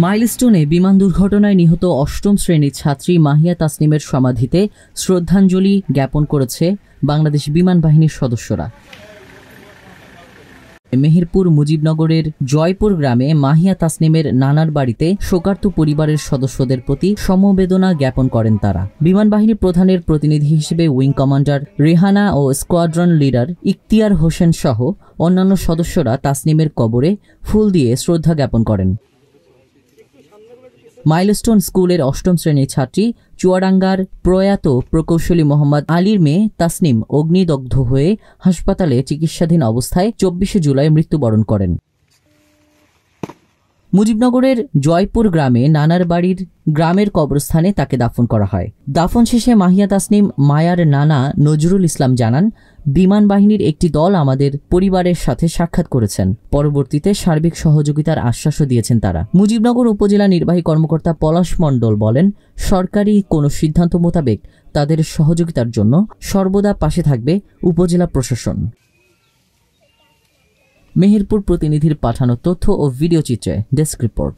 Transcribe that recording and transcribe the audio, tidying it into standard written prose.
মাইলস্টোনে বিমান দুর্ঘটনায় নিহত অষ্টম শ্রেণীর ছাত্রী মাহিয়া তাসনিমের সমাধিতে শ্রদ্ধাঞ্জলি জ্ঞাপন করেছে বাংলাদেশ বিমান বাহিনীর সদস্যরা। মেহেরপুর মুজিবনগরের জয়পুর গ্রামে মাহিয়া তাসনিমের নানার বাড়িতে শোকার্ত পরিবারের সদস্যদের প্রতি সমবেদনা জ্ঞাপন করেন তারা। বিমান বাহিনী প্রধানের প্রতিনিধি হিসেবে উইং কমান্ডার রেহানা ও স্কোয়াড্রন লিডার ইখতিয়ার হোসেন সহ অন্যান্য সদস্যরা তাসনিমের কবরে ফুল দিয়ে শ্রদ্ধা জ্ঞাপন করেন। মাইলস্টোন স্কুলের অষ্টম শ্রেণীর ছাত্রী চুয়াডাঙ্গার প্রয়াত প্রকৌশলী মোহাম্মদ আলীর মেয়ে তাসনিম অগ্নিদগ্ধ হয়ে হাসপাতালে চিকিৎসাধীন অবস্থায় 24 জুলাই মৃত্যুবরণ করেন। মুজিবনগরের জয়পুর গ্রামে নানার বাড়ির গ্রামের কবরস্থানে তাকে দাফন করা হয়। দাফন শেষে মাহিয়া তাসনিম মায়ার নানা নজরুল ইসলাম জানান, বিমান বাহিনীর একটি দল আমাদের পরিবারের সাথে সাক্ষাৎ করেছেন। পরবর্তীতে সার্বিক সহযোগিতার আশ্বাসও দিয়েছেন তারা। মুজিবনগর উপজেলা নির্বাহী কর্মকর্তা পলাশ মণ্ডল বলেন, সরকারি কোনো সিদ্ধান্ত মোতাবেক তাদের সহযোগিতার জন্য সর্বদা পাশে থাকবে উপজেলা প্রশাসন। মেহেরপুর প্রতিনিধির পাঠানো তথ্য ও ভিডিও চিত্রে ডেস্ক রিপোর্ট।